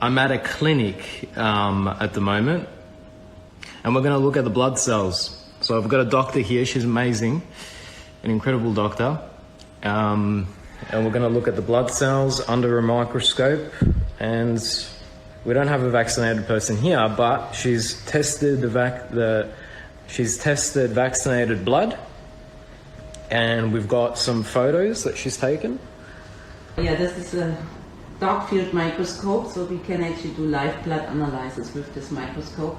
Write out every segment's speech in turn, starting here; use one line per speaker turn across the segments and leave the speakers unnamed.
I'm at a clinic at the moment, and we're going to look at the blood cells. So I've got a doctor here. She's amazing, an incredible doctor. And we're going to look at the blood cells under a microscope. And we don't have a vaccinated person here, but she's tested vaccinated blood, and we've got some photos that she's taken.
Yeah, this is a dark field microscope, so we can actually do live blood analysis with this microscope.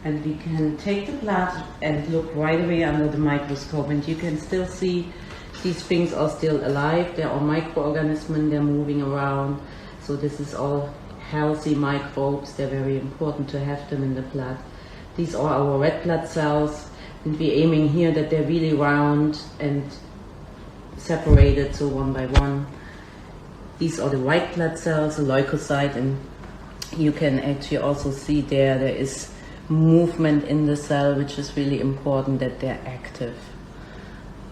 And we can take the blood and look right away under the microscope, and you can still see these things are still alive. They are microorganisms, they're moving around. So this is all healthy microbes. They're very important to have them in the blood. These are our red blood cells, and we're aiming here that they're really round and separated, so one by one. These are the white blood cells, the leukocyte, and you can actually also see there is movement in the cell, which is really important that they're active.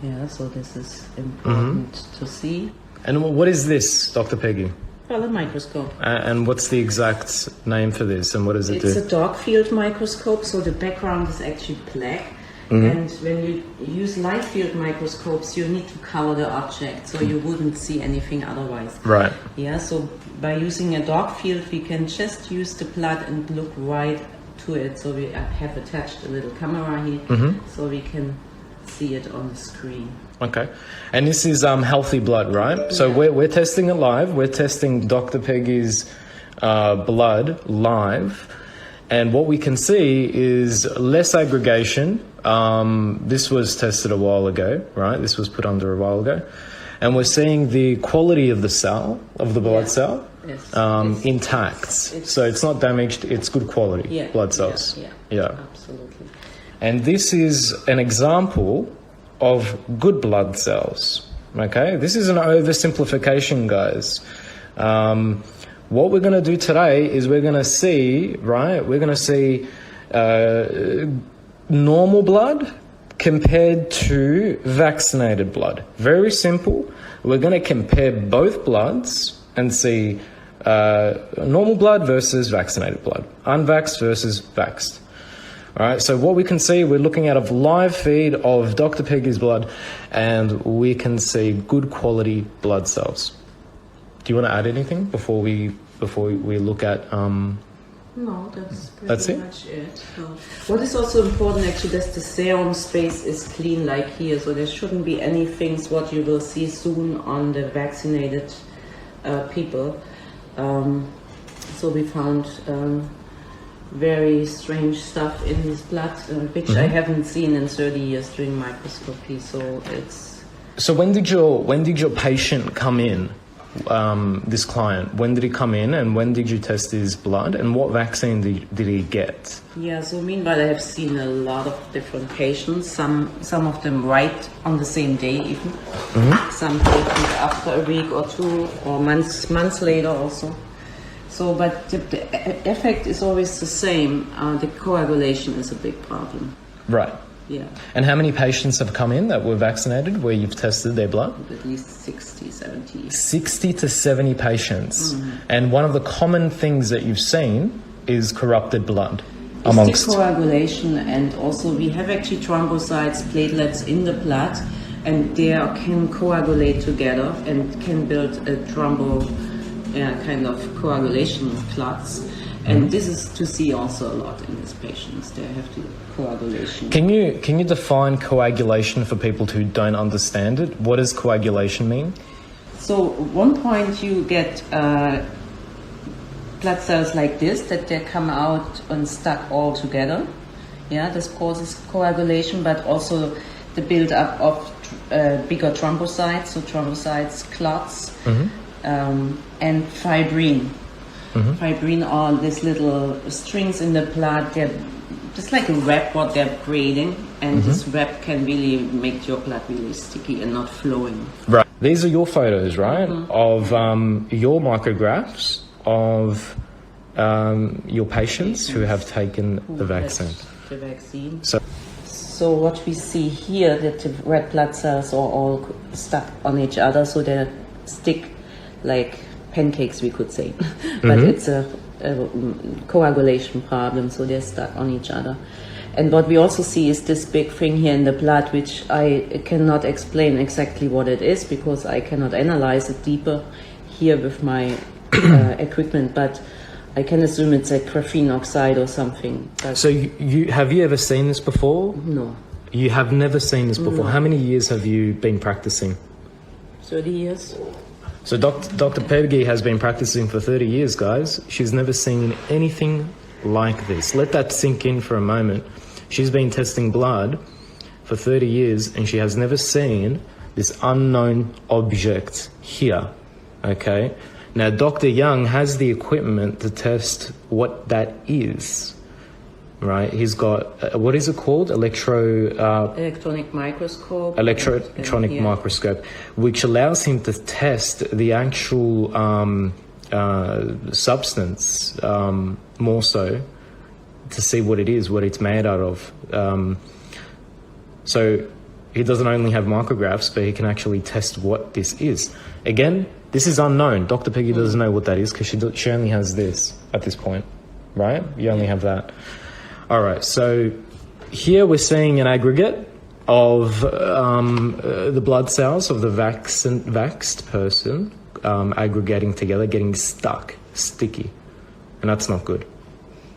Yeah, so this is important to see.
And what is this, Dr. Peggy?
Well, a microscope.
And what's the exact name for this, and what does it do?
It's a dark field microscope, so the background is actually black. And when you use light field microscopes, you need to color the object, so you wouldn't see anything otherwise.
Right.
Yeah, so by using a dark field, we can just use the blood and look right to it. So we have attached a little camera here, so we can see it on the screen.
Okay. And this is healthy blood, right? Yeah. So we're testing it live. We're testing Dr. Peggy's blood live. And what we can see is less aggregation. This was tested a while ago, right? This was put under a while ago. And we're seeing the quality of the cell, of the blood cell, intact. So it's not damaged, it's good quality blood cells.
Yeah, absolutely.
And this is an example of good blood cells, okay? This is an oversimplification, guys. What we're going to do today is we're going to see, right, we're going to see normal blood compared to vaccinated blood. Very simple. We're going to compare both bloods and see normal blood versus vaccinated blood, unvaxxed versus vaxxed. All right, so what we can see, we're looking at a live feed of Dr. Peggy's blood, and we can see good quality blood cells. Do you want to add anything before we look at?
No, that's pretty much it. So what is also important actually, that the serum space is clean like here, so there shouldn't be any things what you will see soon on the vaccinated people. So we found very strange stuff in his blood, which I haven't seen in 30 years doing microscopy. So it's.
So when did your patient come in? This client, when did he come in, and when did you test his blood, and what vaccine did he get?
Yeah, so meanwhile I have seen a lot of different patients, some of them right on the same day even, some patients after a week or two, or months later also. So, but the effect is always the same. The coagulation is a big problem.
Right.
Yeah.
And how many patients have come in that were vaccinated where you've tested their blood?
At least 60, 70.
60 to 70 patients. And one of the common things that you've seen is corrupted blood amongst.
It's the coagulation, and also we have actually thrombocytes, platelets in the blood, and they can coagulate together and can build a kind of coagulation clots. And this is to see also a lot in these patients. They have the coagulation.
Can you define coagulation for people who don't understand it? What does coagulation mean?
So at one point you get blood cells like this, that they come out and stuck all together. Yeah, this causes coagulation, but also the build-up of bigger thrombocytes, so thrombocytes, clots, and fibrin. Fibrin are these little strings in the blood. They're just like a web what they're creating, and this web can really make your blood really sticky and not flowing.
Right. These are your photos, right, of your micrographs of your patients who have taken the vaccine.
The vaccine. So what we see here, that the red blood cells are all stuck on each other, so they stick like pancakes, we could say. But it's a coagulation problem, so they're stuck on each other. And what we also see is this big thing here in the blood, which I cannot explain exactly what it is because I cannot analyze it deeper here with my equipment, but I can assume it's like graphene oxide or something. But
So you have you ever seen this before?
no,
You have never seen this before.
No.
How many years have you been practicing?
30 years.
So Dr. Peggy has been practicing for 30 years, guys. She's never seen anything like this. Let that sink in for a moment. She's been testing blood for 30 years and she has never seen this unknown object here, okay? Now, Dr. Young has the equipment to test what that is, right? He's got, what is it called?
Electronic microscope.
Electronic
Yeah.
microscope, which allows him to test the actual substance more so to see what it is, what it's made out of. So he doesn't only have micrographs, but he can actually test what this is. Again, this is unknown. Dr. Peggy doesn't know what that is because she only has this at this point, right? You only have that. All right, so here we're seeing an aggregate of the blood cells of the vaxxed person aggregating together, getting stuck, sticky, and that's not good.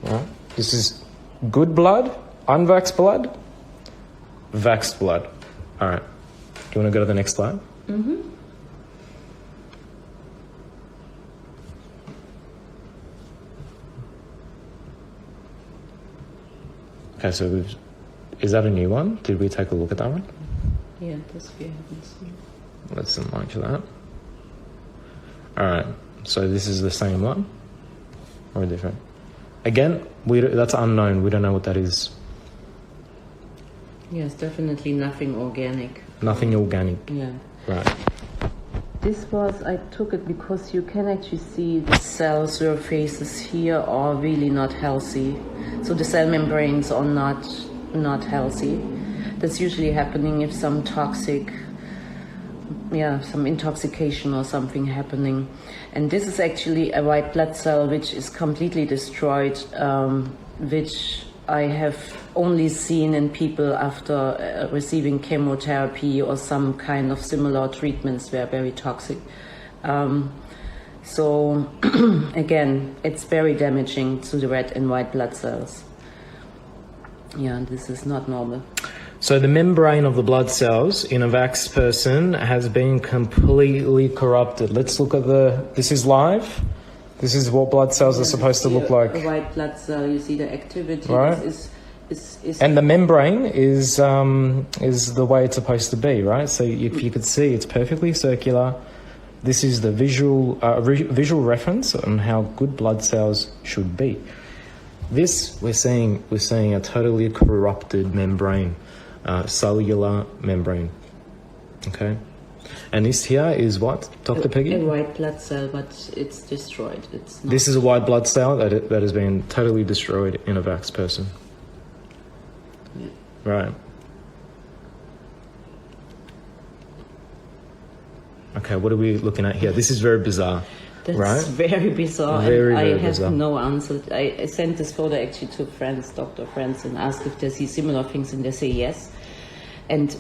All right? This is good blood, unvaxxed blood, vaxxed blood. All right, do you want to go to the next slide? Mm-hmm. Okay, so is that a new one? Did we take a look at that one?
Yeah, this we haven't seen.
Let's enlarge that. All right, so this is the same one or different? Again, that's unknown. We don't know what that is.
Yes, definitely nothing organic.
Nothing organic.
Yeah.
Right.
This was, I took it because you can actually see the cell surfaces here are really not healthy. So the cell membranes are not healthy. That's usually happening if some some intoxication or something happening. And this is actually a white blood cell which is completely destroyed, which I have only seen in people after receiving chemotherapy or some kind of similar treatments were very toxic. So again, it's very damaging to the red and white blood cells. Yeah, this is not normal.
So the membrane of the blood cells in a vaxxed person has been completely corrupted. Let's look at this is live. This is what blood cells are supposed to look like.
A white blood cell, you see the activity
Right.
is
And the membrane is the way it's supposed to be, right? So if you could see, it's perfectly circular. This is the visual reference on how good blood cells should be. This we're seeing a totally corrupted membrane, cellular membrane. Okay, and this here is what, Dr. Peggy?
a white blood cell, but it's destroyed. It's not.
This is a white blood cell that has been totally destroyed in a vaxxed person.
Yeah.
Right. Okay, what are we looking at here? This is very bizarre,
That's
right?
very bizarre.
Very,
and
very
I have
bizarre.
no answer. I sent this photo actually to friends, doctor friends, and asked if they see similar things, and they say yes. And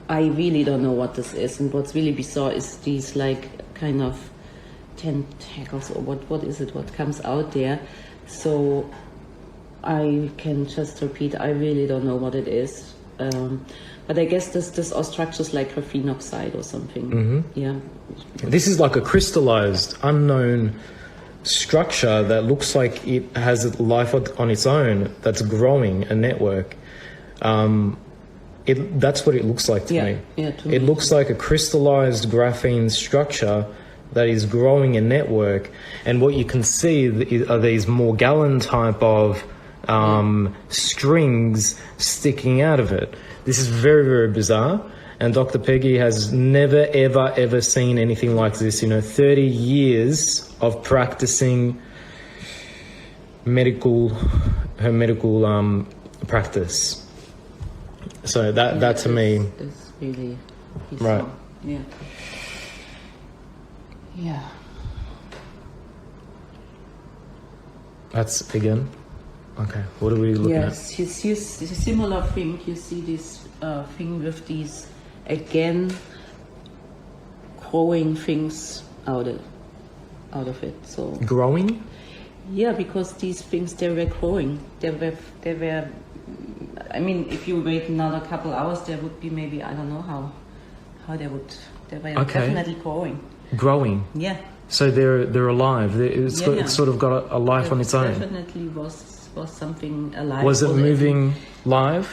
I really don't know what this is. And what's really bizarre is these like kind of tentacles or what is it? What comes out there? So I can just repeat. I really don't know what it is. But I guess this are structures like graphene oxide or something.
Mm-hmm.
Yeah.
This is like a crystallized, unknown structure that looks like it has life on its own that's growing, a network. That's what it looks like to me.
Yeah, to me.
It looks like a crystallized graphene structure that is growing a network, and what you can see are these Morgellon type of strings sticking out of it. This is very, very bizarre, and Dr. Peggy has never, ever, ever seen anything like this. 30 years of practicing her medical practice. So that to me,
is really bizarre.
Right.
Yeah. Yeah.
That's again. Okay, what are we looking
Yes, you see a similar thing. You see this thing with these, again, growing things out of it. So
at? Growing?
yeah, because these things, they were growing. They were. I mean, if you wait another couple hours, there would be maybe, I don't know how they were definitely growing.
Growing.
Yeah.
So they're alive. It's sort of got a life on its own.
Definitely was something alive.
Was it moving live?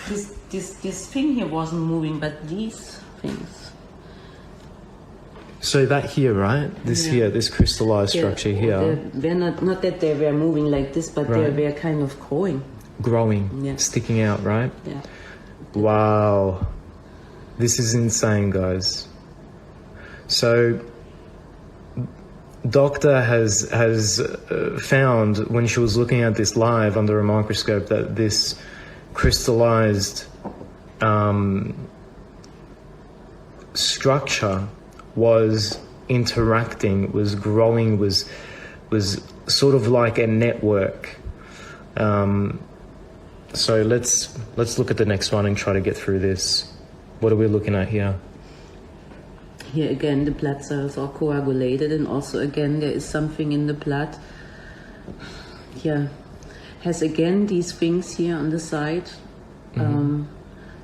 This thing here wasn't moving, but these things.
So that here, right? This here, this crystallized structure here.
They're not that they were moving like this, but
Right.
they were kind of growing.
Growing,
Yeah.
sticking out, right?
Yeah.
Wow. This is insane, guys. So doctor has found when she was looking at this live under a microscope that this crystallized structure was interacting, was growing, was sort of like a network. So let's look at the next one and try to get through this. What are we looking at here?
Here again, the blood cells are coagulated, and also again there is something in the blood. Yeah, has again these things here on the side.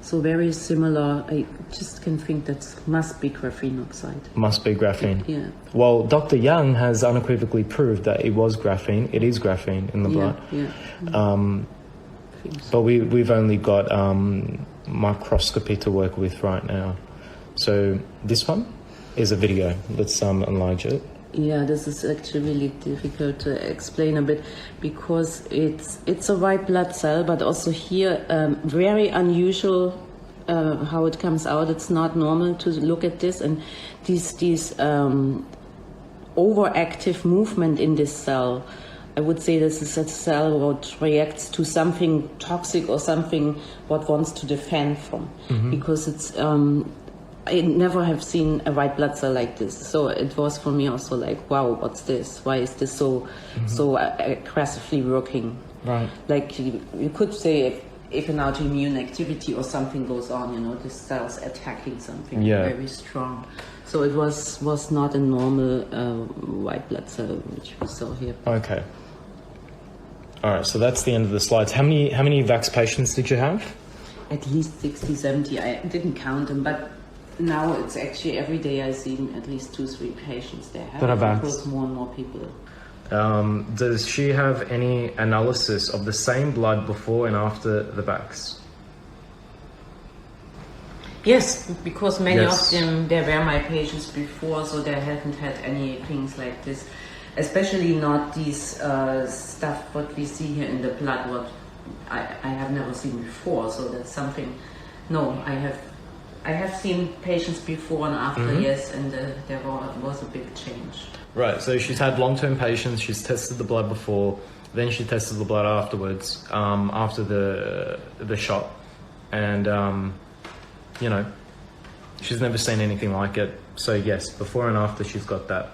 So very similar. I just can think that must be graphene oxide.
Must be graphene.
Yeah.
Well, Dr. Young has unequivocally proved that it was graphene. It is graphene in the blood.
Yeah.
But we've only got microscopy to work with right now. So this one is a video. Let's enlarge it.
Yeah, this is actually really difficult to explain a bit because it's a white blood cell, but also here very unusual how it comes out. It's not normal to look at this, and these overactive movement in this cell. I would say this is a cell what reacts to something toxic or something what wants to defend from, because it's. I never have seen a white blood cell like this, so it was for me also like, wow, what's this? Why is this so aggressively working?
Right.
Like you could say if an autoimmune activity or something goes on, you know, the cells attacking something very strong. So it was not a normal white blood cell which we saw here.
Okay. All right. So that's the end of the slides. How many Vax patients did you have?
At least 60, 70. I didn't count them, but. Now it's actually every day I see at least 2-3 patients there.
That are vaxxed.
Because more and more people.
Does she have any analysis of the same blood before and after the vax?
Yes, because many
Yes.
of them, they were my patients before, so they haven't had any things like this. Especially not these stuff what we see here in the blood, what I have never seen before. So that's something, no, I have seen patients before and after, yes, and there was a big change.
Right, so she's had long-term patients, she's tested the blood before, then she tested the blood afterwards, after the shot, and, you know, she's never seen anything like it. So yes, before and after she's got that